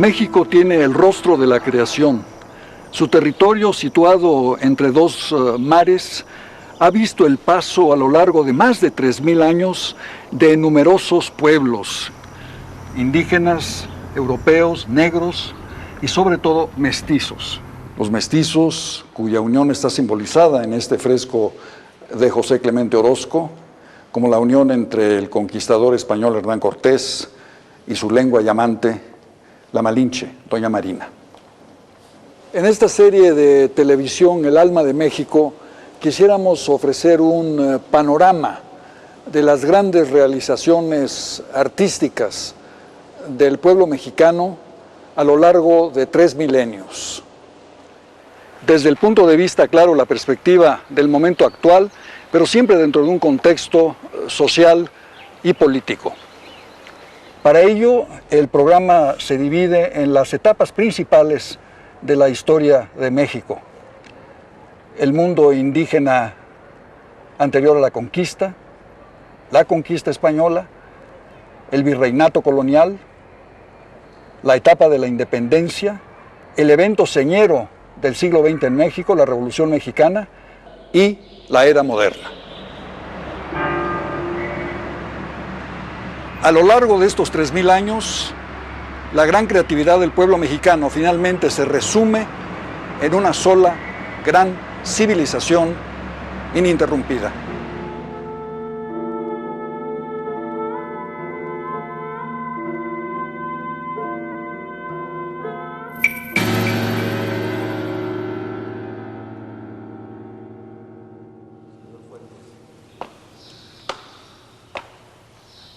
México tiene el rostro de la creación. Su territorio, situado entre dos mares, ha visto el paso a lo largo de más de 3000 años de numerosos pueblos, indígenas, europeos, negros y sobre todo mestizos. Los mestizos, cuya unión está simbolizada en este fresco de José Clemente Orozco, como la unión entre el conquistador español Hernán Cortés y su lengua llamante, la Malinche, Doña Marina. En esta serie de televisión, El alma de México, quisiéramos ofrecer un panorama de las grandes realizaciones artísticas del pueblo mexicano a lo largo de 3 milenios. Desde el punto de vista, claro, la perspectiva del momento actual, pero siempre dentro de un contexto social y político. Para ello, el programa se divide en las etapas principales de la historia de México. El mundo indígena anterior a la conquista española, el virreinato colonial, la etapa de la independencia, el evento señero del siglo XX en México, la Revolución Mexicana, y la era moderna. A lo largo de estos 3000 años, la gran creatividad del pueblo mexicano finalmente se resume en una sola gran civilización ininterrumpida.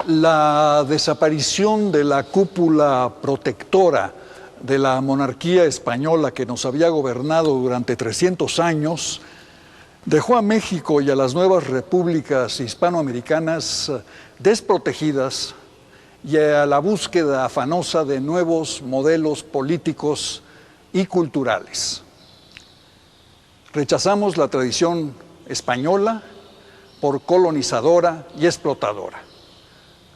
La desaparición de la cúpula protectora de la monarquía española que nos había gobernado durante 300 años dejó a México y a las nuevas repúblicas hispanoamericanas desprotegidas y a la búsqueda afanosa de nuevos modelos políticos y culturales. Rechazamos la tradición española por colonizadora y explotadora.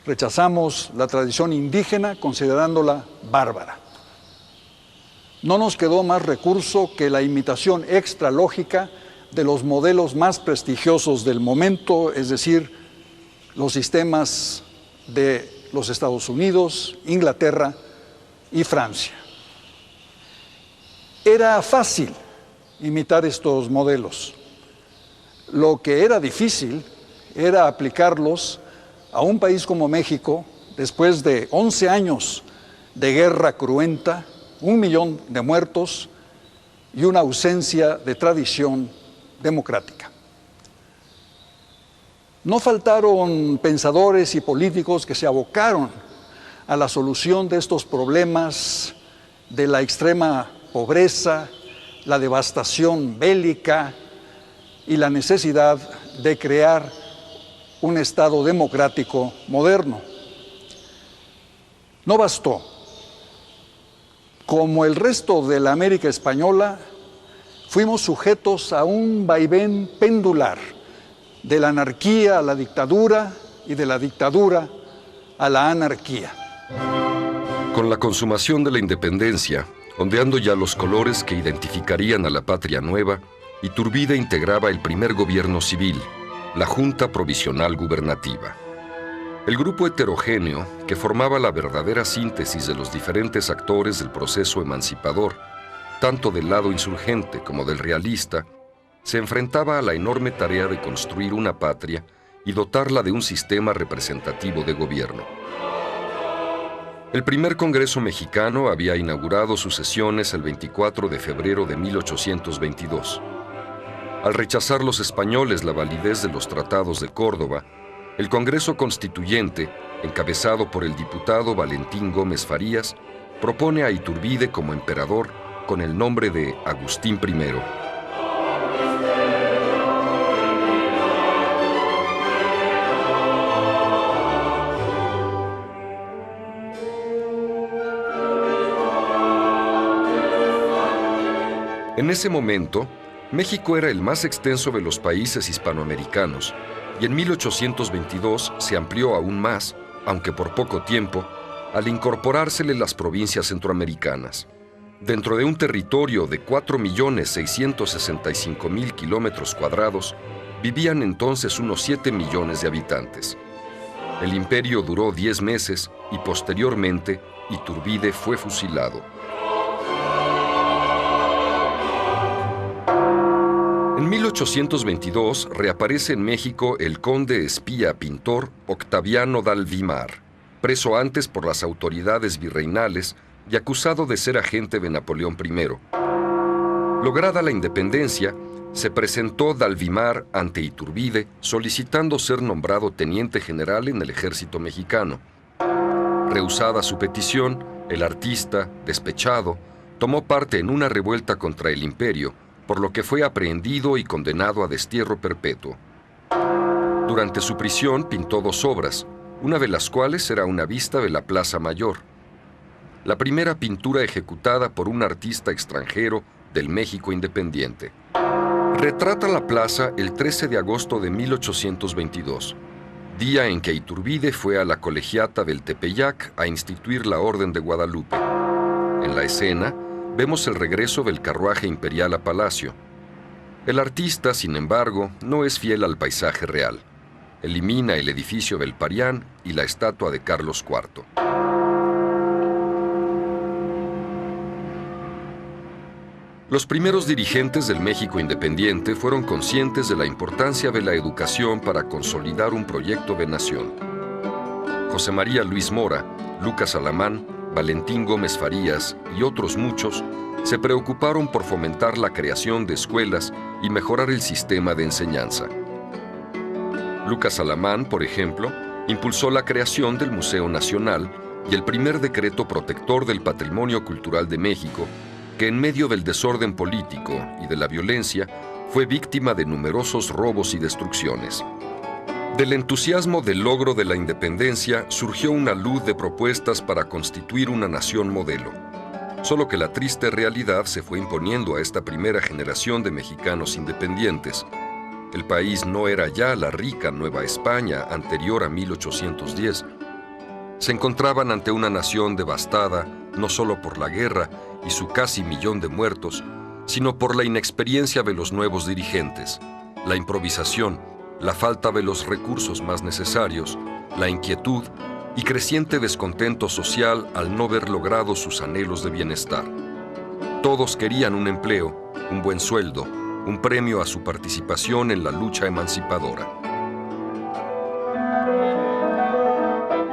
Rechazamos la tradición indígena considerándola bárbara. No nos quedó más recurso que la imitación extralógica de los modelos más prestigiosos del momento, es decir, los sistemas de los Estados Unidos, Inglaterra y Francia. Era fácil imitar estos modelos. Lo que era difícil era aplicarlos a un país como México, después de 11 años de guerra cruenta, 1 millón de muertos y una ausencia de tradición democrática. No faltaron pensadores y políticos que se abocaron a la solución de estos problemas de la extrema pobreza, la devastación bélica y la necesidad de crear un Estado democrático moderno. No bastó. Como el resto de la América española, fuimos sujetos a un vaivén pendular, de la anarquía a la dictadura y de la dictadura a la anarquía. Con la consumación de la independencia, ondeando ya los colores que identificarían a la patria nueva, Iturbide integraba el primer gobierno civil, la Junta Provisional Gubernativa. El grupo heterogéneo, que formaba la verdadera síntesis de los diferentes actores del proceso emancipador, tanto del lado insurgente como del realista, se enfrentaba a la enorme tarea de construir una patria y dotarla de un sistema representativo de gobierno. El primer Congreso mexicano había inaugurado sus sesiones el 24 de febrero de 1822. Al rechazar los españoles la validez de los tratados de Córdoba, el Congreso Constituyente, encabezado por el diputado Valentín Gómez Farías, propone a Iturbide como emperador con el nombre de Agustín I. En ese momento, México era el más extenso de los países hispanoamericanos y en 1822 se amplió aún más, aunque por poco tiempo, al incorporársele las provincias centroamericanas. Dentro de un territorio de 4.665.000 kilómetros cuadrados, vivían entonces unos 7 millones de habitantes. El imperio duró 10 meses y posteriormente Iturbide fue fusilado. En 1822 reaparece en México el conde espía pintor Octaviano Dalvimar, preso antes por las autoridades virreinales y acusado de ser agente de Napoleón I. Lograda la independencia, se presentó Dalvimar ante Iturbide solicitando ser nombrado teniente general en el ejército mexicano. Rehusada su petición, el artista, despechado, tomó parte en una revuelta contra el imperio, por lo que fue aprehendido y condenado a destierro perpetuo. Durante su prisión pintó 2 obras, una de las cuales era una vista de la Plaza Mayor. La primera pintura ejecutada por un artista extranjero del México independiente. Retrata la plaza el 13 de agosto de 1822, día en que Iturbide fue a la colegiata del Tepeyac a instituir la Orden de Guadalupe. En la escena, vemos el regreso del carruaje imperial a Palacio. El artista, sin embargo, no es fiel al paisaje real. Elimina el edificio del Parián y la estatua de Carlos IV. Los primeros dirigentes del México independiente fueron conscientes de la importancia de la educación para consolidar un proyecto de nación. José María Luis Mora, Lucas Alamán, Valentín Gómez Farías y otros muchos se preocuparon por fomentar la creación de escuelas y mejorar el sistema de enseñanza. Lucas Alamán, por ejemplo, impulsó la creación del Museo Nacional y el primer decreto protector del patrimonio cultural de México, que en medio del desorden político y de la violencia fue víctima de numerosos robos y destrucciones. Del entusiasmo del logro de la independencia surgió una luz de propuestas para constituir una nación modelo. Solo que la triste realidad se fue imponiendo a esta primera generación de mexicanos independientes. El país no era ya la rica Nueva España anterior a 1810. Se encontraban ante una nación devastada no solo por la guerra y su casi 1 millón de muertos, sino por la inexperiencia de los nuevos dirigentes, la improvisación, la falta de los recursos más necesarios, la inquietud y creciente descontento social al no ver logrado sus anhelos de bienestar. Todos querían un empleo, un buen sueldo, un premio a su participación en la lucha emancipadora.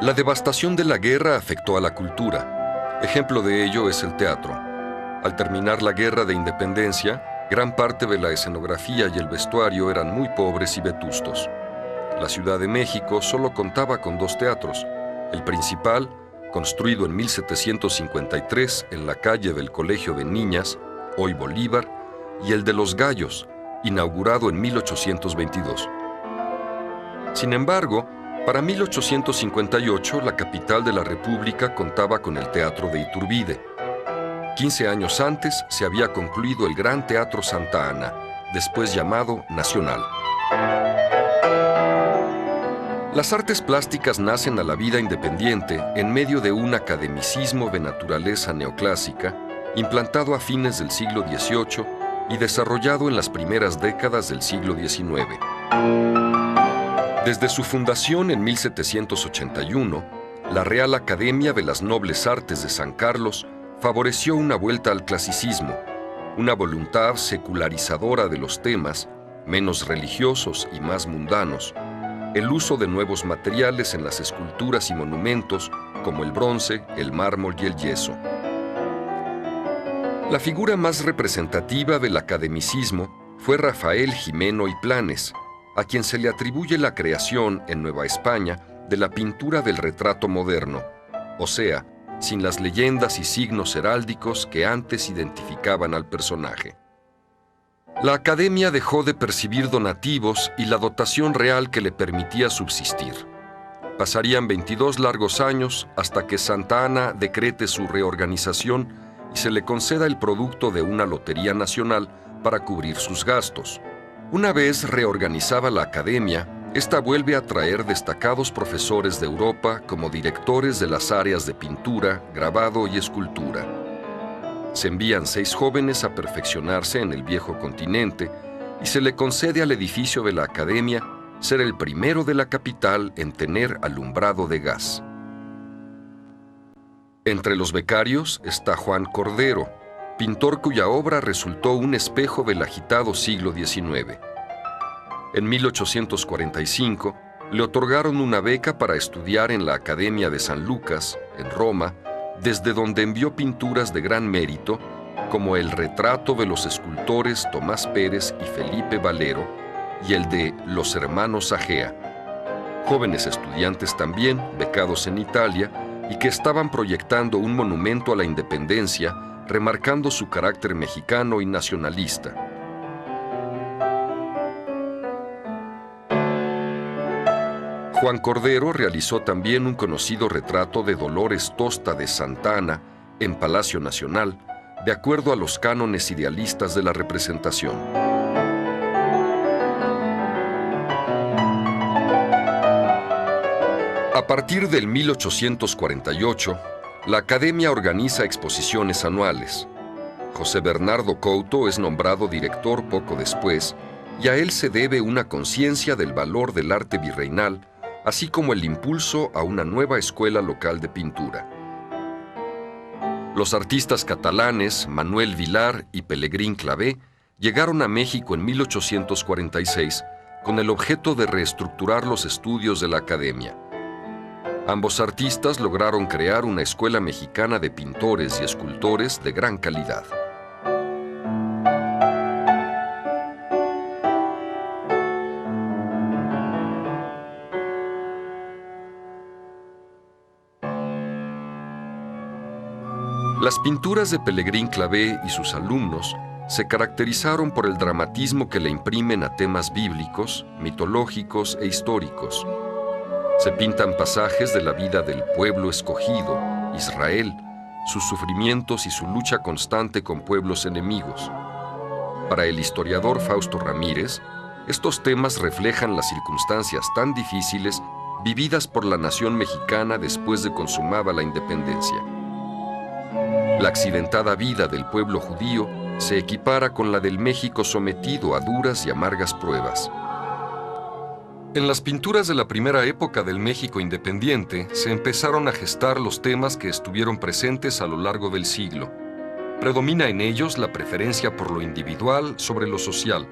La devastación de la guerra afectó a la cultura. Ejemplo de ello es el teatro. Al terminar la Guerra de Independencia, gran parte de la escenografía y el vestuario eran muy pobres y vetustos. La Ciudad de México solo contaba con 2 teatros. El principal, construido en 1753 en la calle del Colegio de Niñas, hoy Bolívar, y el de Los Gallos, inaugurado en 1822. Sin embargo, para 1858, la capital de la República contaba con el Teatro de Iturbide. 15 años antes se había concluido el Gran Teatro Santa Ana, después llamado Nacional. Las artes plásticas nacen a la vida independiente en medio de un academicismo de naturaleza neoclásica, implantado a fines del siglo XVIII y desarrollado en las primeras décadas del siglo XIX. Desde su fundación en 1781, la Real Academia de las Nobles Artes de San Carlos favoreció una vuelta al clasicismo, una voluntad secularizadora de los temas, menos religiosos y más mundanos, el uso de nuevos materiales en las esculturas y monumentos como el bronce, el mármol y el yeso. La figura más representativa del academicismo fue Rafael Gimeno y Planes, a quien se le atribuye la creación en Nueva España de la pintura del retrato moderno, o sea, sin las leyendas y signos heráldicos que antes identificaban al personaje. La Academia dejó de percibir donativos y la dotación real que le permitía subsistir. Pasarían 22 largos años hasta que Santa Ana decrete su reorganización y se le conceda el producto de una lotería nacional para cubrir sus gastos. Una vez reorganizada la Academia, esta vuelve a traer destacados profesores de Europa como directores de las áreas de pintura, grabado y escultura. Se envían 6 jóvenes a perfeccionarse en el viejo continente y se le concede al edificio de la Academia ser el primero de la capital en tener alumbrado de gas. Entre los becarios está Juan Cordero, pintor cuya obra resultó un espejo del agitado siglo XIX. En 1845 le otorgaron una beca para estudiar en la Academia de San Lucas, en Roma, desde donde envió pinturas de gran mérito, como el retrato de los escultores Tomás Pérez y Felipe Valero y el de los hermanos Agea, jóvenes estudiantes también, becados en Italia, y que estaban proyectando un monumento a la independencia, remarcando su carácter mexicano y nacionalista. Juan Cordero realizó también un conocido retrato de Dolores Tosta de Santa Anna en Palacio Nacional, de acuerdo a los cánones idealistas de la representación. A partir del 1848, la Academia organiza exposiciones anuales. José Bernardo Couto es nombrado director poco después, y a él se debe una conciencia del valor del arte virreinal, así como el impulso a una nueva escuela local de pintura. Los artistas catalanes Manuel Vilar y Pelegrín Clavé llegaron a México en 1846 con el objeto de reestructurar los estudios de la Academia. Ambos artistas lograron crear una escuela mexicana de pintores y escultores de gran calidad. Las pinturas de Pelegrín Clavé y sus alumnos se caracterizaron por el dramatismo que le imprimen a temas bíblicos, mitológicos e históricos. Se pintan pasajes de la vida del pueblo escogido, Israel, sus sufrimientos y su lucha constante con pueblos enemigos. Para el historiador Fausto Ramírez, estos temas reflejan las circunstancias tan difíciles vividas por la nación mexicana después de consumada la independencia. La accidentada vida del pueblo judío se equipara con la del México sometido a duras y amargas pruebas. En las pinturas de la primera época del México independiente se empezaron a gestar los temas que estuvieron presentes a lo largo del siglo. Predomina en ellos la preferencia por lo individual sobre lo social,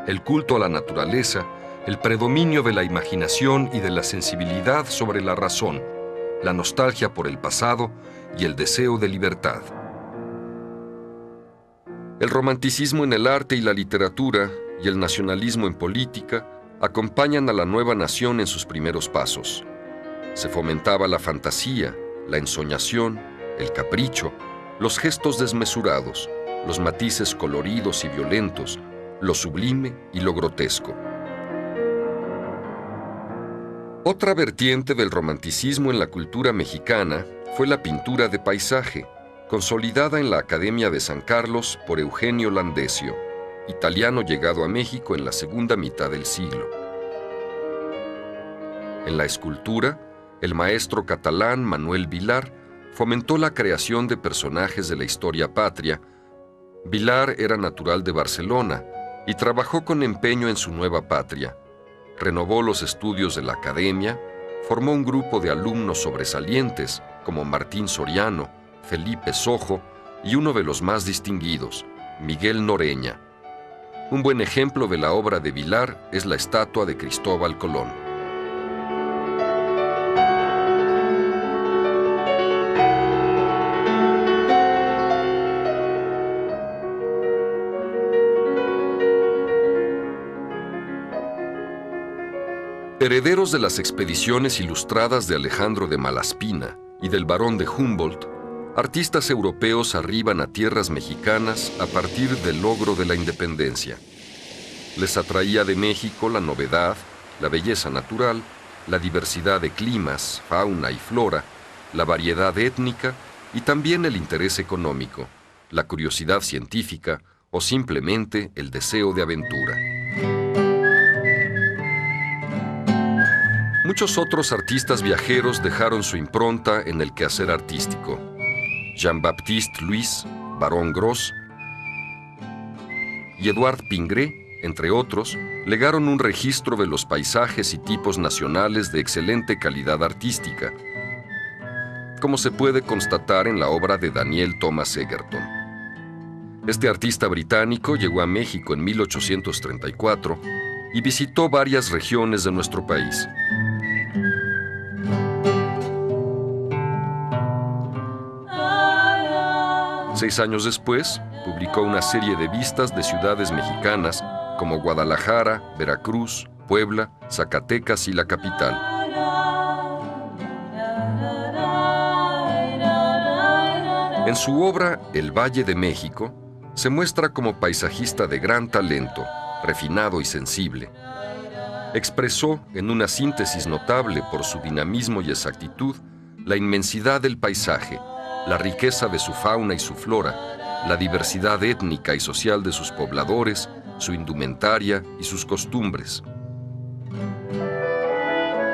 el culto a la naturaleza, el predominio de la imaginación y de la sensibilidad sobre la razón, la nostalgia por el pasado y el deseo de libertad. El romanticismo en el arte y la literatura y el nacionalismo en política acompañan a la nueva nación en sus primeros pasos. Se fomentaba la fantasía, la ensoñación, el capricho, los gestos desmesurados, los matices coloridos y violentos, lo sublime y lo grotesco. Otra vertiente del romanticismo en la cultura mexicana fue la pintura de paisaje, consolidada en la Academia de San Carlos por Eugenio Landesio, italiano llegado a México en la segunda mitad del siglo. En la escultura, el maestro catalán Manuel Vilar fomentó la creación de personajes de la historia patria. Vilar era natural de Barcelona y trabajó con empeño en su nueva patria. Renovó los estudios de la Academia, formó un grupo de alumnos sobresalientes como Martín Soriano, Felipe Sojo y uno de los más distinguidos, Miguel Noreña. Un buen ejemplo de la obra de Vilar es la estatua de Cristóbal Colón. Herederos de las expediciones ilustradas de Alejandro de Malaspina y del barón de Humboldt, artistas europeos arriban a tierras mexicanas a partir del logro de la independencia. Les atraía de México la novedad, la belleza natural, la diversidad de climas, fauna y flora, la variedad étnica y también el interés económico, la curiosidad científica o simplemente el deseo de aventura. Muchos otros artistas viajeros dejaron su impronta en el quehacer artístico. Jean-Baptiste Louis, Barón Gros y Édouard Pingré, entre otros, legaron un registro de los paisajes y tipos nacionales de excelente calidad artística, como se puede constatar en la obra de Daniel Thomas Egerton. Este artista británico llegó a México en 1834 y visitó varias regiones de nuestro país. Seis años después, publicó una serie de vistas de ciudades mexicanas como Guadalajara, Veracruz, Puebla, Zacatecas y la capital. En su obra El Valle de México, se muestra como paisajista de gran talento, refinado y sensible. Expresó, en una síntesis notable por su dinamismo y exactitud, la inmensidad del paisaje, la riqueza de su fauna y su flora, la diversidad étnica y social de sus pobladores, su indumentaria y sus costumbres.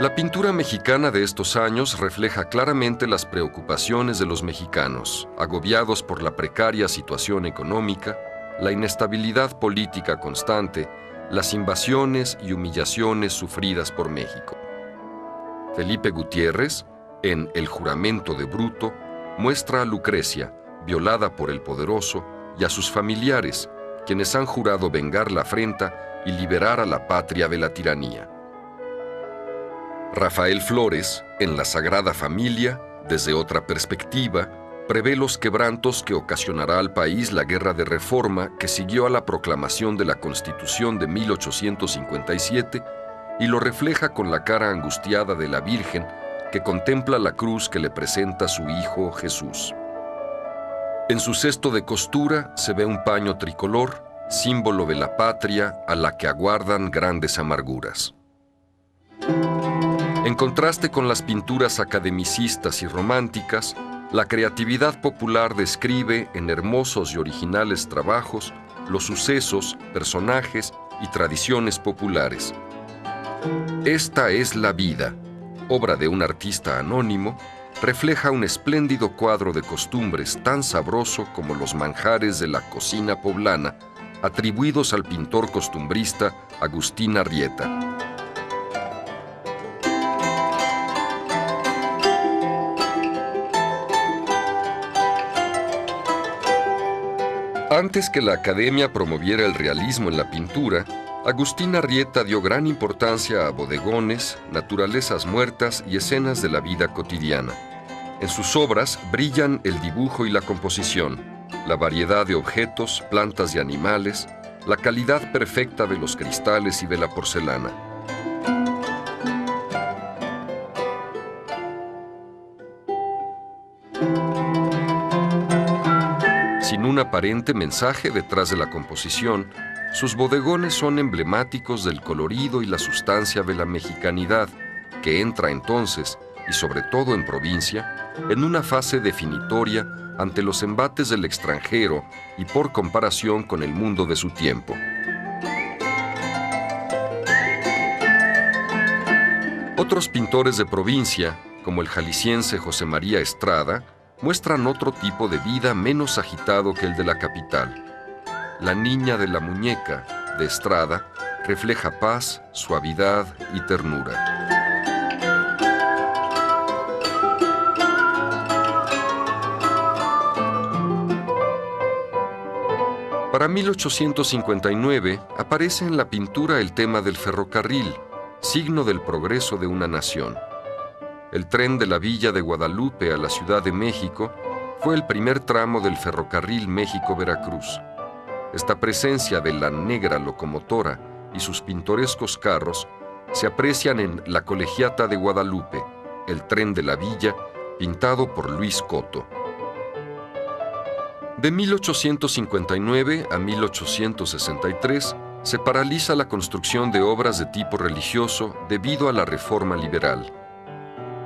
La pintura mexicana de estos años refleja claramente las preocupaciones de los mexicanos, agobiados por la precaria situación económica, la inestabilidad política constante, las invasiones y humillaciones sufridas por México. Felipe Gutiérrez, en El juramento de Bruto, muestra a Lucrecia, violada por el poderoso, y a sus familiares, quienes han jurado vengar la afrenta y liberar a la patria de la tiranía. Rafael Flores, en La Sagrada Familia, desde otra perspectiva, prevé los quebrantos que ocasionará al país la guerra de reforma que siguió a la proclamación de la Constitución de 1857 y lo refleja con la cara angustiada de la Virgen que contempla la cruz que le presenta su Hijo Jesús. En su cesto de costura se ve un paño tricolor, símbolo de la patria a la que aguardan grandes amarguras. En contraste con las pinturas academicistas y románticas, la creatividad popular describe en hermosos y originales trabajos los sucesos, personajes y tradiciones populares. Esta es la vida, obra de un artista anónimo, refleja un espléndido cuadro de costumbres tan sabroso como los manjares de la cocina poblana, atribuidos al pintor costumbrista Agustín Arrieta. Antes que la Academia promoviera el realismo en la pintura, Agustín Arrieta dio gran importancia a bodegones, naturalezas muertas y escenas de la vida cotidiana. En sus obras brillan el dibujo y la composición, la variedad de objetos, plantas y animales, la calidad perfecta de los cristales y de la porcelana. Sin un aparente mensaje detrás de la composición, sus bodegones son emblemáticos del colorido y la sustancia de la mexicanidad, que entra entonces, y sobre todo en provincia, en una fase definitoria ante los embates del extranjero y por comparación con el mundo de su tiempo. Otros pintores de provincia, como el jalisciense José María Estrada, muestran otro tipo de vida menos agitado que el de la capital. La niña de la muñeca, de Estrada, refleja paz, suavidad y ternura. Para 1859 aparece en la pintura el tema del ferrocarril, signo del progreso de una nación. El tren de la villa de Guadalupe a la Ciudad de México fue el primer tramo del ferrocarril México-Veracruz. Esta presencia de la negra locomotora y sus pintorescos carros se aprecian en La Colegiata de Guadalupe, el tren de la villa, pintado por Luis Coto. De 1859 a 1863 se paraliza la construcción de obras de tipo religioso debido a la Reforma Liberal.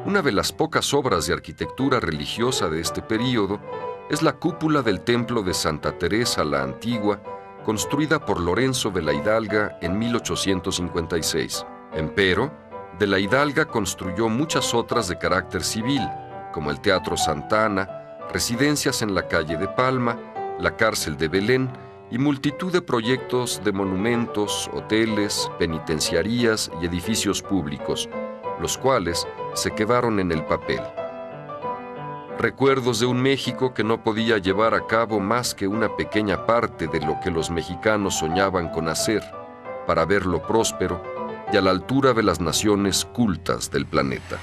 Una de las pocas obras de arquitectura religiosa de este período es la cúpula del templo de Santa Teresa la Antigua, construida por Lorenzo de la Hidalga en 1856. Empero, De la Hidalga construyó muchas otras de carácter civil, como el Teatro Santa Ana, residencias en la calle de Palma, la cárcel de Belén y multitud de proyectos de monumentos, hoteles, penitenciarías y edificios públicos, los cuales se quedaron en el papel. Recuerdos de un México que no podía llevar a cabo más que una pequeña parte de lo que los mexicanos soñaban con hacer, para verlo próspero y a la altura de las naciones cultas del planeta.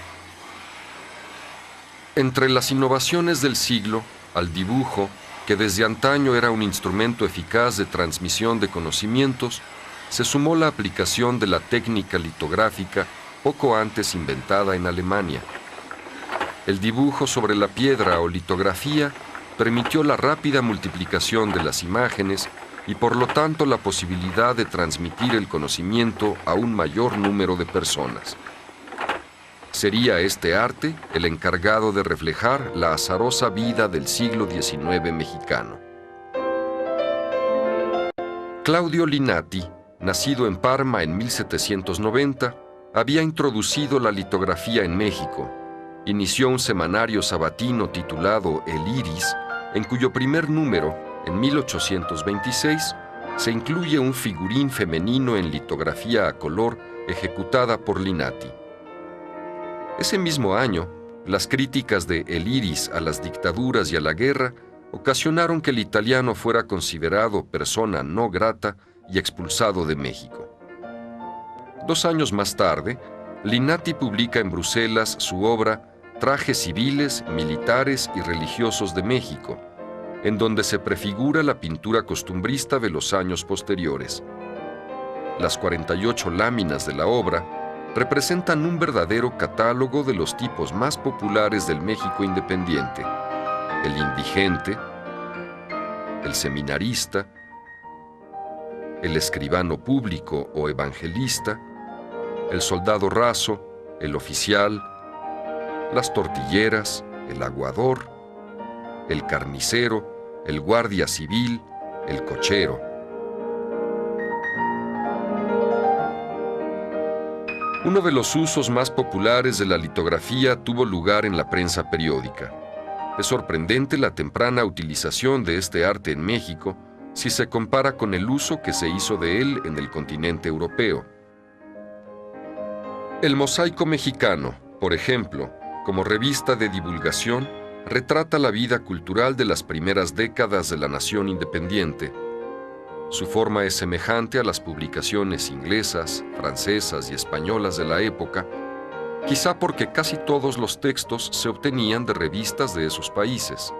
Entre las innovaciones del siglo, al dibujo, que desde antaño era un instrumento eficaz de transmisión de conocimientos, se sumó la aplicación de la técnica litográfica poco antes inventada en Alemania. El dibujo sobre la piedra o litografía permitió la rápida multiplicación de las imágenes y por lo tanto la posibilidad de transmitir el conocimiento a un mayor número de personas. Sería este arte el encargado de reflejar la azarosa vida del siglo XIX mexicano. Claudio Linati, nacido en Parma en 1790, había introducido la litografía en México. Inició un semanario sabatino titulado El Iris, en cuyo primer número, en 1826, se incluye un figurín femenino en litografía a color ejecutada por Linati. Ese mismo año, las críticas de El Iris a las dictaduras y a la guerra ocasionaron que el italiano fuera considerado persona no grata y expulsado de México. 2 años más tarde, Linati publica en Bruselas su obra Trajes civiles, militares y religiosos de México, en donde se prefigura la pintura costumbrista de los años posteriores. Las 48 láminas de la obra representan un verdadero catálogo de los tipos más populares del México independiente: el indigente, el seminarista, el escribano público o evangelista, el soldado raso, el oficial, las tortilleras, el aguador, el carnicero, el guardia civil, el cochero. Uno de los usos más populares de la litografía tuvo lugar en la prensa periódica. Es sorprendente la temprana utilización de este arte en México si se compara con el uso que se hizo de él en el continente europeo. El Mosaico Mexicano, por ejemplo, como revista de divulgación, retrata la vida cultural de las primeras décadas de la nación independiente. Su forma es semejante a las publicaciones inglesas, francesas y españolas de la época, quizá porque casi todos los textos se obtenían de revistas de esos países.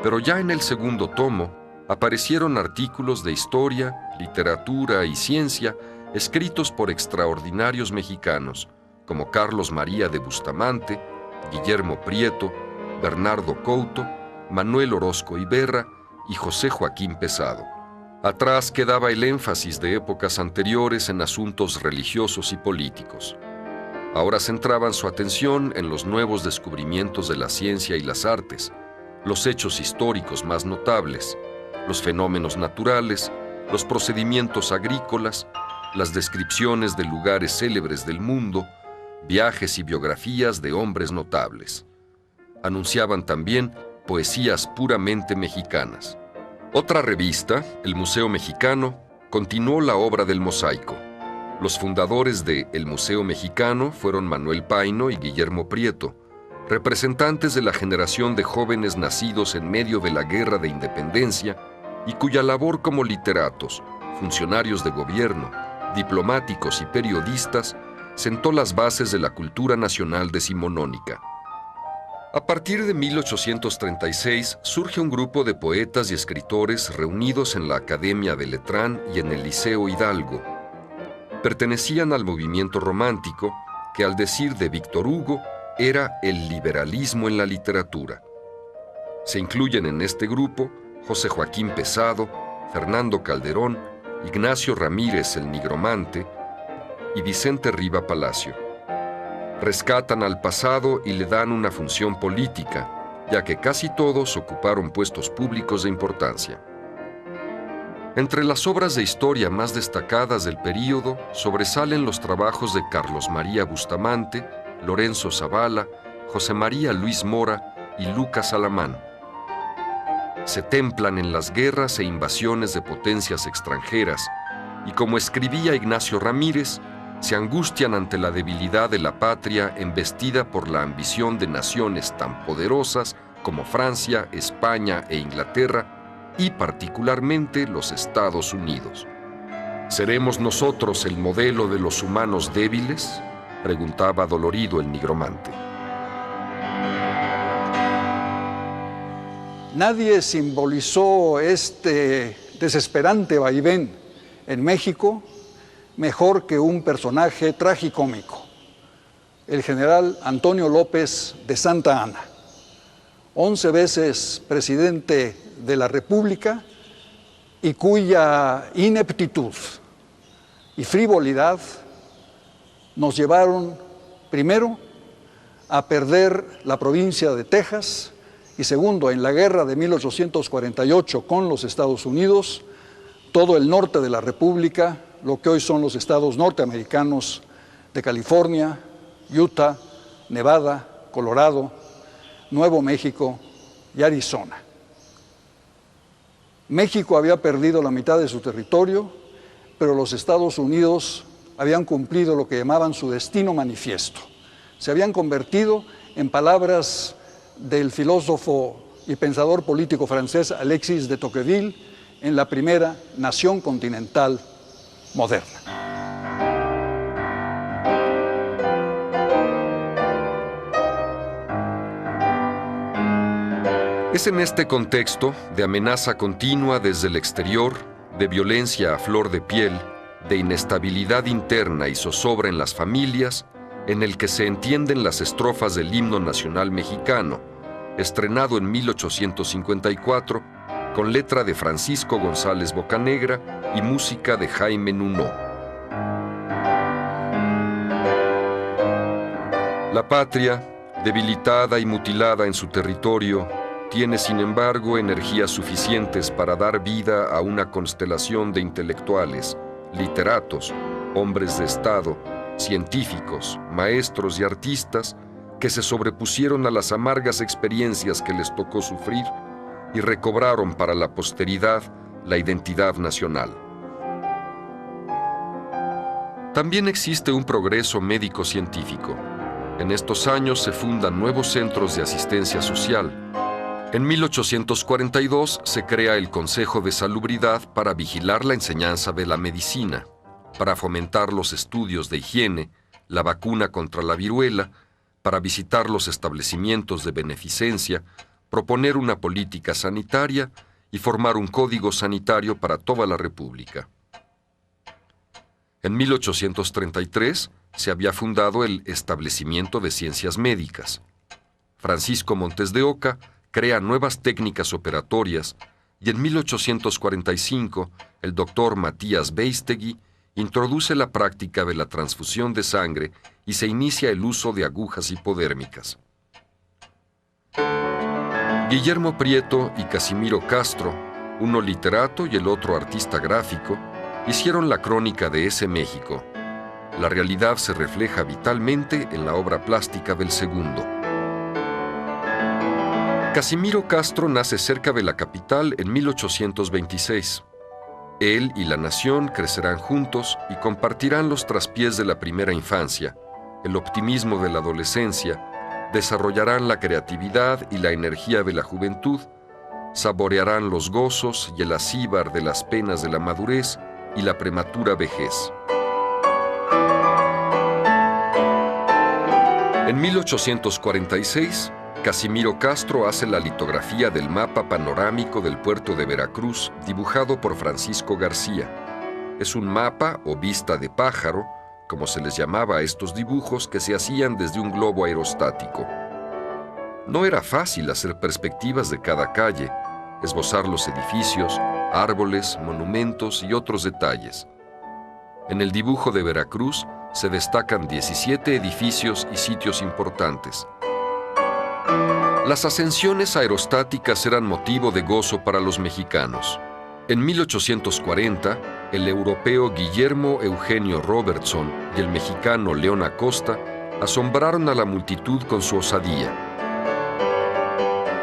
Pero ya en el segundo tomo aparecieron artículos de historia, literatura y ciencia escritos por extraordinarios mexicanos, como Carlos María de Bustamante, Guillermo Prieto, Bernardo Couto, Manuel Orozco Iberra y José Joaquín Pesado. Atrás quedaba el énfasis de épocas anteriores en asuntos religiosos y políticos. Ahora centraban su atención en los nuevos descubrimientos de la ciencia y las artes, los hechos históricos más notables, los fenómenos naturales, los procedimientos agrícolas, las descripciones de lugares célebres del mundo, viajes y biografías de hombres notables. Anunciaban también poesías puramente mexicanas. Otra revista, el Museo Mexicano, continuó la obra del mosaico. Los fundadores de El Museo Mexicano fueron Manuel Paino y Guillermo Prieto, representantes de la generación de jóvenes nacidos en medio de la Guerra de Independencia y cuya labor como literatos, funcionarios de gobierno, diplomáticos y periodistas sentó las bases de la cultura nacional decimonónica. A partir de 1836 surge un grupo de poetas y escritores reunidos en la Academia de Letrán y en el Liceo Hidalgo. Pertenecían al movimiento romántico, que al decir de Víctor Hugo, era el liberalismo en la literatura. Se incluyen en este grupo José Joaquín Pesado, Fernando Calderón, Ignacio Ramírez el Nigromante y Vicente Riva Palacio. Rescatan al pasado y le dan una función política, ya que casi todos ocuparon puestos públicos de importancia. Entre las obras de historia más destacadas del período sobresalen los trabajos de Carlos María Bustamante, Lorenzo Zavala, José María Luis Mora y Lucas Alamán. Se templan en las guerras e invasiones de potencias extranjeras y, como escribía Ignacio Ramírez, se angustian ante la debilidad de la patria embestida por la ambición de naciones tan poderosas como Francia, España e Inglaterra, y particularmente los Estados Unidos. ¿Seremos nosotros el modelo de los humanos débiles?, preguntaba dolorido el nigromante. Nadie simbolizó este desesperante vaivén en México mejor que un personaje tragicómico, el general Antonio López de Santa Anna, 11 veces presidente de la República y cuya ineptitud y frivolidad nos llevaron, primero, a perder la provincia de Texas y, segundo, en la guerra de 1848 con los Estados Unidos, todo el norte de la República, lo que hoy son los estados norteamericanos de California, Utah, Nevada, Colorado, Nuevo México y Arizona. México había perdido la mitad de su territorio, pero los Estados Unidos habían cumplido lo que llamaban su destino manifiesto. Se habían convertido, en palabras del filósofo y pensador político francés Alexis de Tocqueville, en la primera nación continental moderna. Es en este contexto de amenaza continua desde el exterior, de violencia a flor de piel, de inestabilidad interna y zozobra en las familias, en el que se entienden las estrofas del himno nacional mexicano, estrenado en 1854, con letra de Francisco González Bocanegra y música de Jaime Nuno. La patria, debilitada y mutilada en su territorio, tiene sin embargo energías suficientes para dar vida a una constelación de intelectuales, literatos, hombres de Estado, científicos, maestros y artistas que se sobrepusieron a las amargas experiencias que les tocó sufrir y recobraron para la posteridad la identidad nacional. También existe un progreso médico-científico. En estos años se fundan nuevos centros de asistencia social. En 1842 se crea el Consejo de Salubridad para vigilar la enseñanza de la medicina, para fomentar los estudios de higiene, la vacuna contra la viruela, para visitar los establecimientos de beneficencia, proponer una política sanitaria y formar un código sanitario para toda la República. En 1833 se había fundado el Establecimiento de Ciencias Médicas. Francisco Montes de Oca crea nuevas técnicas operatorias y en 1845 el doctor Matías Beistegui introduce la práctica de la transfusión de sangre y se inicia el uso de agujas hipodérmicas. Guillermo Prieto y Casimiro Castro, uno literato y el otro artista gráfico, hicieron la crónica de ese México. La realidad se refleja vitalmente en la obra plástica del segundo. Casimiro Castro nace cerca de la capital en 1826. Él y la nación crecerán juntos y compartirán los traspiés de la primera infancia, el optimismo de la adolescencia, desarrollarán la creatividad y la energía de la juventud, saborearán los gozos y el acíbar de las penas de la madurez y la prematura vejez. En 1846, Casimiro Castro hace la litografía del mapa panorámico del puerto de Veracruz, dibujado por Francisco García. Es un mapa o vista de pájaro, como se les llamaba a estos dibujos que se hacían desde un globo aerostático. No era fácil hacer perspectivas de cada calle, esbozar los edificios, árboles, monumentos y otros detalles. En el dibujo de Veracruz se destacan 17 edificios y sitios importantes. Las ascensiones aerostáticas eran motivo de gozo para los mexicanos. En 1840, el europeo Guillermo Eugenio Robertson y el mexicano León Acosta asombraron a la multitud con su osadía.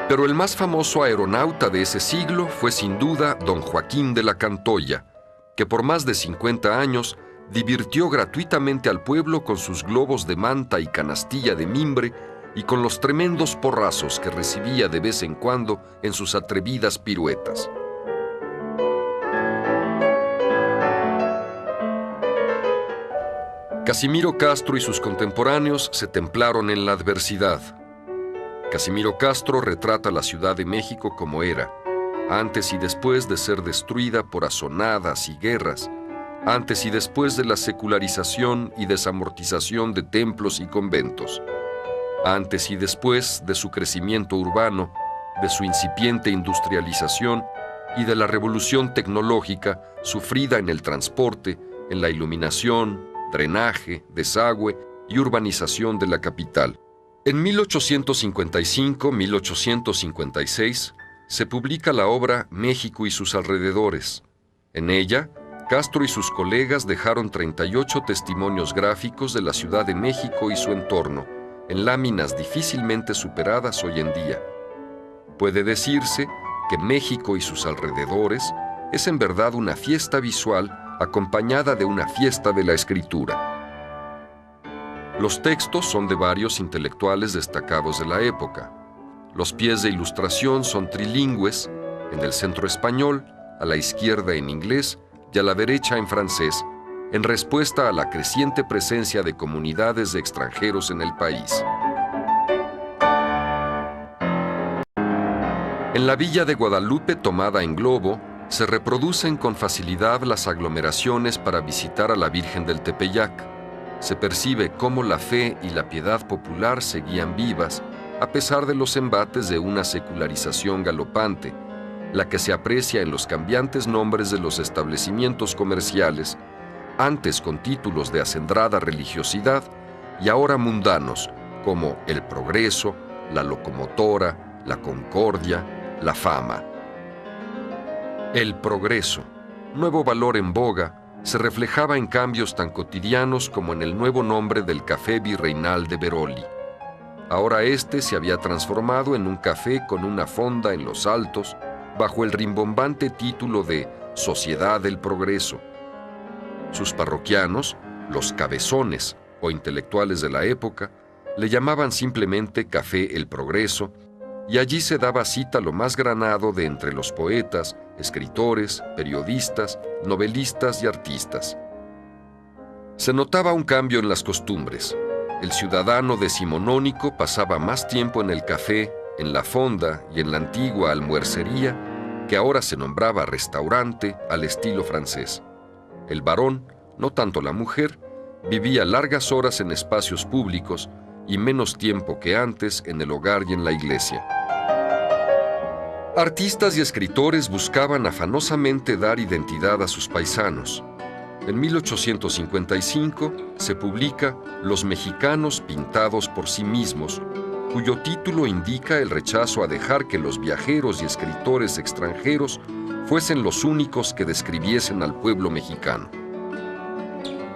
Pero el más famoso aeronauta de ese siglo fue sin duda don Joaquín de la Cantoya, que por más de 50 años divirtió gratuitamente al pueblo con sus globos de manta y canastilla de mimbre y con los tremendos porrazos que recibía de vez en cuando en sus atrevidas piruetas. Casimiro Castro y sus contemporáneos se templaron en la adversidad. Casimiro Castro retrata la Ciudad de México como era, antes y después de ser destruida por azonadas y guerras, antes y después de la secularización y desamortización de templos y conventos, antes y después de su crecimiento urbano, de su incipiente industrialización y de la revolución tecnológica sufrida en el transporte, en la iluminación, drenaje, desagüe y urbanización de la capital. En 1855-1856 se publica la obra México y sus alrededores. En ella, Castro y sus colegas dejaron 38 testimonios gráficos de la Ciudad de México y su entorno, en láminas difícilmente superadas hoy en día. Puede decirse que México y sus alrededores es en verdad una fiesta visual acompañada de una fiesta de la escritura. Los textos son de varios intelectuales destacados de la época. Los pies de ilustración son trilingües, en el centro español, a la izquierda en inglés y a la derecha en francés, en respuesta a la creciente presencia de comunidades de extranjeros en el país. En la villa de Guadalupe tomada en globo, se reproducen con facilidad las aglomeraciones para visitar a la Virgen del Tepeyac. Se percibe cómo la fe y la piedad popular seguían vivas, a pesar de los embates de una secularización galopante, la que se aprecia en los cambiantes nombres de los establecimientos comerciales, antes con títulos de acendrada religiosidad y ahora mundanos, como El Progreso, La Locomotora, La Concordia, La Fama. El progreso, nuevo valor en boga, se reflejaba en cambios tan cotidianos como en el nuevo nombre del Café Virreinal de Veroli. Ahora este se había transformado en un café con una fonda en los altos, bajo el rimbombante título de Sociedad del Progreso. Sus parroquianos, los cabezones o intelectuales de la época, le llamaban simplemente Café El Progreso, y allí se daba cita lo más granado de entre los poetas, escritores, periodistas, novelistas y artistas. Se notaba un cambio en las costumbres. El ciudadano decimonónico pasaba más tiempo en el café, en la fonda y en la antigua almuercería, que ahora se nombraba restaurante al estilo francés. El varón, no tanto la mujer, vivía largas horas en espacios públicos y menos tiempo que antes en el hogar y en la iglesia. Artistas y escritores buscaban afanosamente dar identidad a sus paisanos. En 1855 se publica Los mexicanos pintados por sí mismos, cuyo título indica el rechazo a dejar que los viajeros y escritores extranjeros fuesen los únicos que describiesen al pueblo mexicano.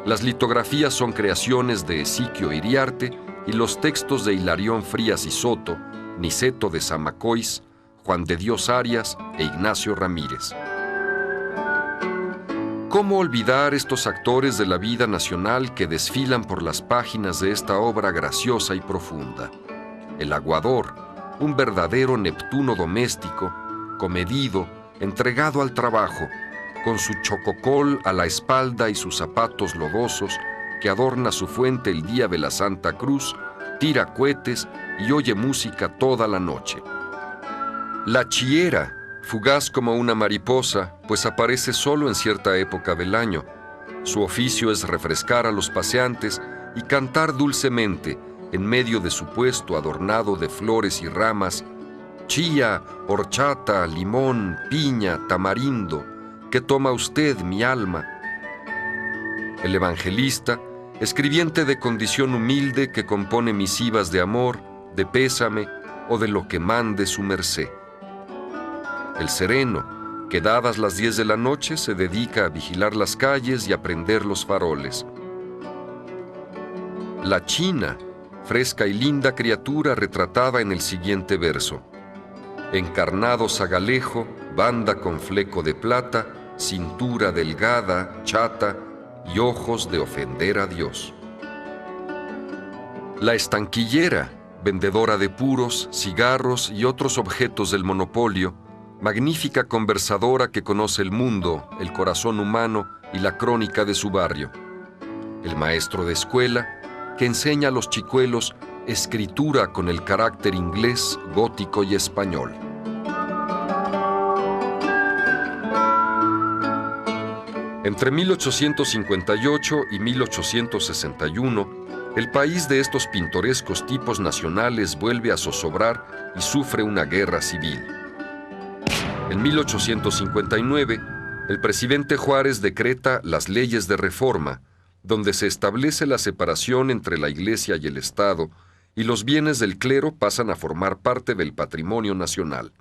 Las litografías son creaciones de Ezequiel Iriarte y los textos de Hilarión Frías y Soto, Niceto de Zamacois, Juan de Dios Arias e Ignacio Ramírez. ¿Cómo olvidar estos actores de la vida nacional que desfilan por las páginas de esta obra graciosa y profunda? El aguador, un verdadero Neptuno doméstico, comedido, entregado al trabajo, con su chococol a la espalda y sus zapatos lodosos, que adorna su fuente el día de la Santa Cruz, tira cohetes y oye música toda la noche. La chiera, fugaz como una mariposa, pues aparece solo en cierta época del año. Su oficio es refrescar a los paseantes y cantar dulcemente, en medio de su puesto adornado de flores y ramas, chía, horchata, limón, piña, tamarindo, ¿qué toma usted, mi alma? El evangelista, escribiente de condición humilde que compone misivas de amor, de pésame o de lo que mande su merced. El sereno, que dadas las 10 de la noche se dedica a vigilar las calles y a prender los faroles. La China, fresca y linda criatura retratada en el siguiente verso: encarnado zagalejo, banda con fleco de plata, cintura delgada, chata y ojos de ofender a Dios. La estanquillera, vendedora de puros, cigarros y otros objetos del monopolio, magnífica conversadora que conoce el mundo, el corazón humano y la crónica de su barrio. El maestro de escuela, que enseña a los chicuelos escritura con el carácter inglés, gótico y español. Entre 1858 y 1861, el país de estos pintorescos tipos nacionales vuelve a zozobrar y sufre una guerra civil. En 1859, el presidente Juárez decreta las leyes de reforma, donde se establece la separación entre la Iglesia y el Estado, y los bienes del clero pasan a formar parte del patrimonio nacional.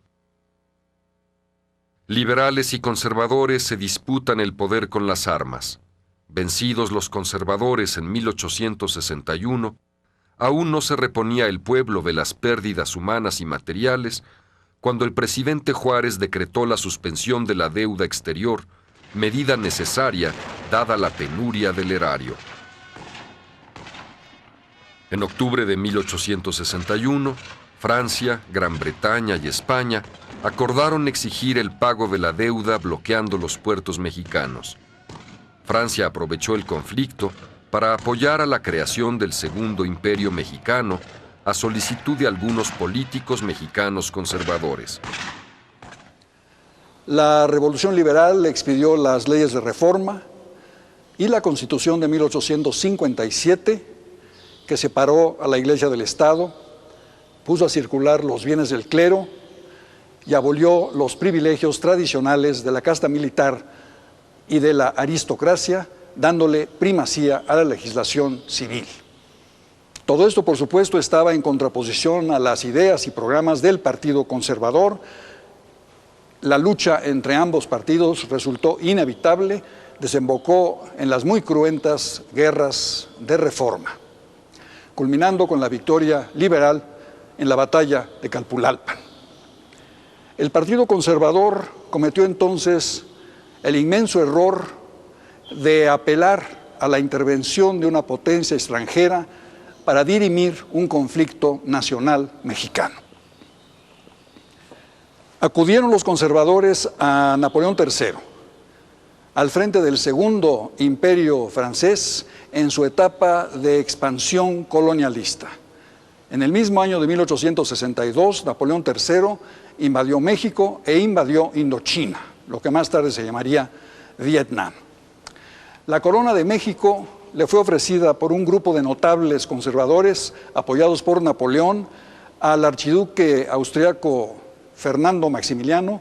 Liberales y conservadores se disputan el poder con las armas. Vencidos los conservadores en 1861, aún no se reponía el pueblo de las pérdidas humanas y materiales cuando el presidente Juárez decretó la suspensión de la deuda exterior, medida necesaria dada la penuria del erario. En octubre de 1861, Francia, Gran Bretaña y España acordaron exigir el pago de la deuda bloqueando los puertos mexicanos. Francia aprovechó el conflicto para apoyar a la creación del Segundo Imperio Mexicano a solicitud de algunos políticos mexicanos conservadores. La Revolución Liberal expidió las leyes de reforma y la Constitución de 1857, que separó a la Iglesia del Estado, puso a circular los bienes del clero y abolió los privilegios tradicionales de la casta militar y de la aristocracia, dándole primacía a la legislación civil. Todo esto, por supuesto, estaba en contraposición a las ideas y programas del Partido Conservador. La lucha entre ambos partidos resultó inevitable, desembocó en las muy cruentas guerras de reforma, culminando con la victoria liberal en la batalla de Calpulalpan. El Partido Conservador cometió entonces el inmenso error de apelar a la intervención de una potencia extranjera para dirimir un conflicto nacional mexicano. Acudieron los conservadores a Napoleón III, al frente del Segundo Imperio francés en su etapa de expansión colonialista. En el mismo año de 1862, Napoleón III invadió México e invadió Indochina, lo que más tarde se llamaría Vietnam. La corona de México le fue ofrecida por un grupo de notables conservadores apoyados por Napoleón al archiduque austriaco Fernando Maximiliano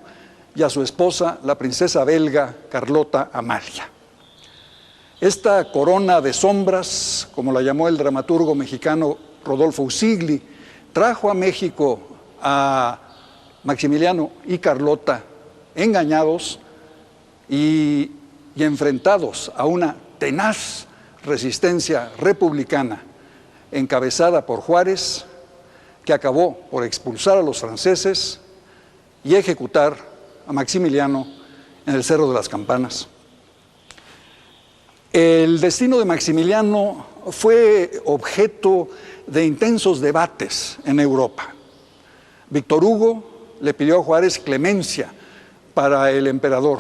y a su esposa, la princesa belga Carlota Amalia. Esta corona de sombras, como la llamó el dramaturgo mexicano Rodolfo Usigli, trajo a México a Maximiliano y Carlota engañados y enfrentados a una tenaz resistencia republicana encabezada por Juárez, que acabó por expulsar a los franceses y ejecutar a Maximiliano en el Cerro de las Campanas. El destino de Maximiliano fue objeto de intensos debates en Europa. Víctor Hugo le pidió a Juárez clemencia para el emperador.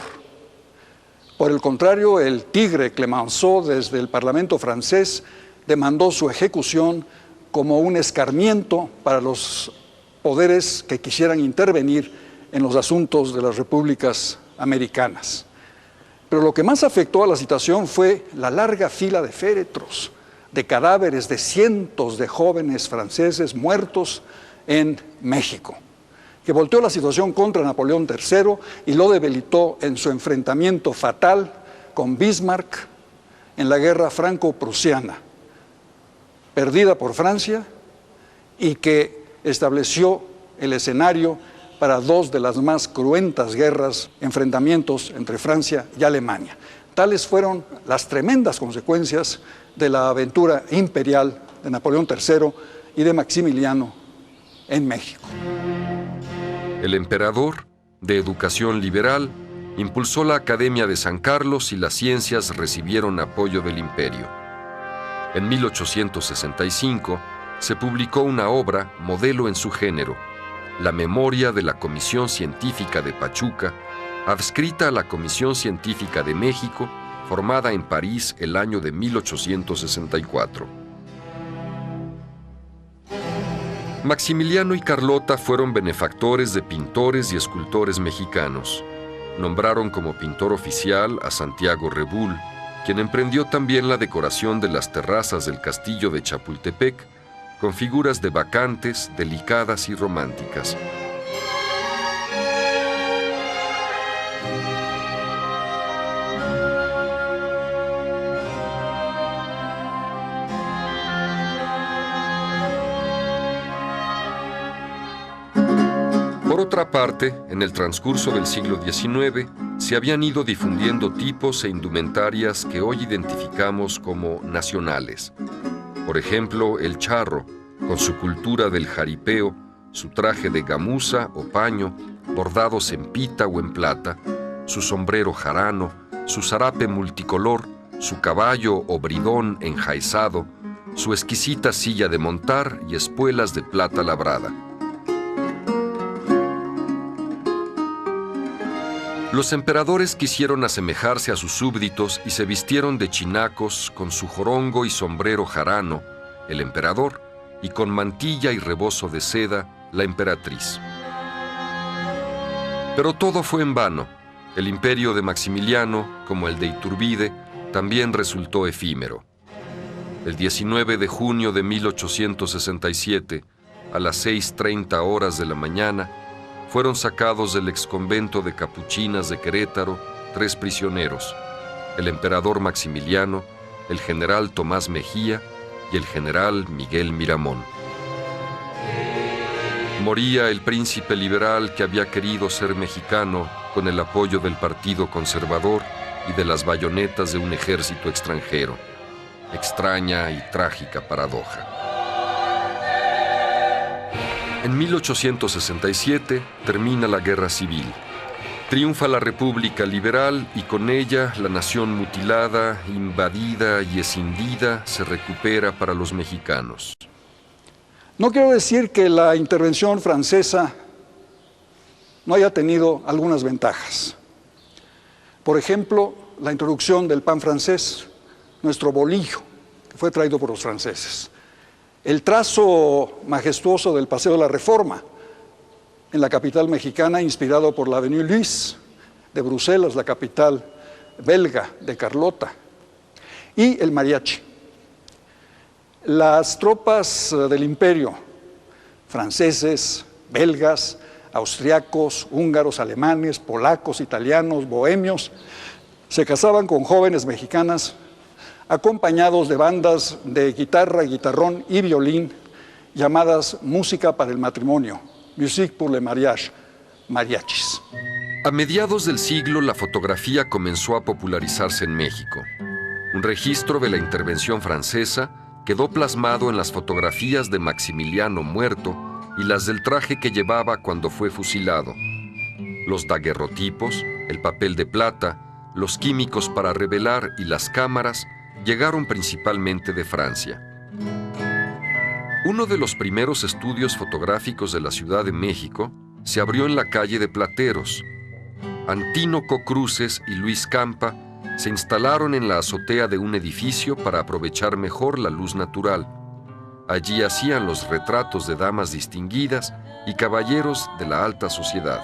Por el contrario, el tigre Clemenceau, desde el Parlamento francés, demandó su ejecución como un escarmiento para los poderes que quisieran intervenir en los asuntos de las repúblicas americanas. Pero lo que más afectó a la situación fue la larga fila de féretros, de cadáveres de cientos de jóvenes franceses muertos en México, que volteó la situación contra Napoleón III y lo debilitó en su enfrentamiento fatal con Bismarck en la guerra franco-prusiana, perdida por Francia y que estableció el escenario para dos de las más cruentas guerras, enfrentamientos entre Francia y Alemania. Tales fueron las tremendas consecuencias de la aventura imperial de Napoleón III y de Maximiliano en México. El emperador, de educación liberal, impulsó la Academia de San Carlos y las ciencias recibieron apoyo del imperio. En 1865 se publicó una obra modelo en su género, la Memoria de la Comisión Científica de Pachuca, adscrita a la Comisión Científica de México, formada en París el año de 1864. Maximiliano y Carlota fueron benefactores de pintores y escultores mexicanos. Nombraron como pintor oficial a Santiago Rebull, quien emprendió también la decoración de las terrazas del castillo de Chapultepec, con figuras de bacantes, delicadas y románticas. Por otra parte, en el transcurso del siglo XIX, se habían ido difundiendo tipos e indumentarias que hoy identificamos como nacionales. Por ejemplo, el charro, con su cultura del jaripeo, su traje de gamuza o paño, bordados en pita o en plata, su sombrero jarano, su zarape multicolor, su caballo o bridón enjaezado, su exquisita silla de montar y espuelas de plata labrada. Los emperadores quisieron asemejarse a sus súbditos y se vistieron de chinacos con su jorongo y sombrero jarano, el emperador, y con mantilla y rebozo de seda, la emperatriz. Pero todo fue en vano. El imperio de Maximiliano, como el de Iturbide, también resultó efímero. El 19 de junio de 1867, a las 6:30 horas de la mañana, fueron sacados del exconvento de Capuchinas de Querétaro 3 prisioneros, el emperador Maximiliano, el general Tomás Mejía y el general Miguel Miramón. Moría el príncipe liberal que había querido ser mexicano con el apoyo del Partido Conservador y de las bayonetas de un ejército extranjero. Extraña y trágica paradoja. En 1867 termina la Guerra Civil. Triunfa la República Liberal y con ella la nación mutilada, invadida y escindida se recupera para los mexicanos. No quiero decir que la intervención francesa no haya tenido algunas ventajas. Por ejemplo, la introducción del pan francés, nuestro bolillo, que fue traído por los franceses. El trazo majestuoso del Paseo de la Reforma en la capital mexicana, inspirado por la Avenue Louis de Bruselas, la capital belga de Carlota, y el mariachi. Las tropas del imperio, franceses, belgas, austriacos, húngaros, alemanes, polacos, italianos, bohemios, se casaban con jóvenes mexicanas acompañados de bandas de guitarra, guitarrón y violín llamadas música para el matrimonio, musique pour le mariage, mariachis. A mediados del siglo, la fotografía comenzó a popularizarse en México. Un registro de la intervención francesa quedó plasmado en las fotografías de Maximiliano muerto y las del traje que llevaba cuando fue fusilado. Los daguerrotipos, el papel de plata, los químicos para revelar y las cámaras llegaron principalmente de Francia. Uno de los primeros estudios fotográficos de la Ciudad de México se abrió en la calle de Plateros. Antínoco Cruces y Luis Campa se instalaron en la azotea de un edificio para aprovechar mejor la luz natural. Allí hacían los retratos de damas distinguidas y caballeros de la alta sociedad.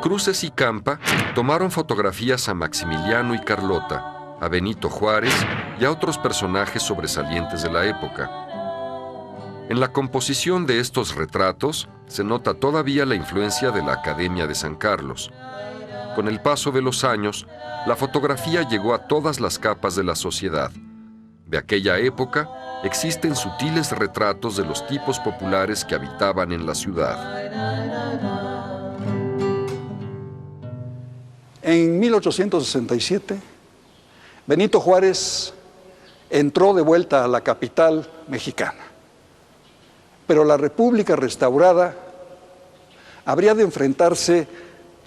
Cruces y Campa tomaron fotografías a Maximiliano y Carlota, a Benito Juárez y a otros personajes sobresalientes de la época. En la composición de estos retratos se nota todavía la influencia de la Academia de San Carlos. Con el paso de los años, la fotografía llegó a todas las capas de la sociedad. De aquella época, existen sutiles retratos de los tipos populares que habitaban en la ciudad. En 1867, Benito Juárez entró de vuelta a la capital mexicana, pero la República restaurada habría de enfrentarse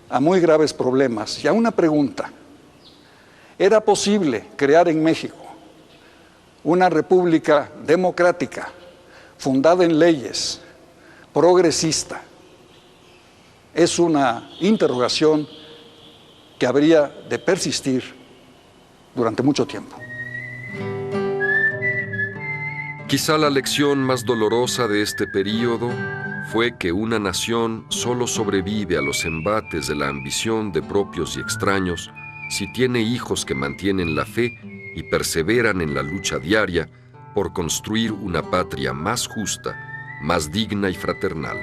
a muy graves problemas y a una pregunta: ¿era posible crear en México una república democrática, fundada en leyes, progresista? Es una interrogación que habría de persistir durante mucho tiempo. Quizá la lección más dolorosa de este período fue que una nación solo sobrevive a los embates de la ambición de propios y extraños si tiene hijos que mantienen la fe y perseveran en la lucha diaria por construir una patria más justa, más digna y fraternal.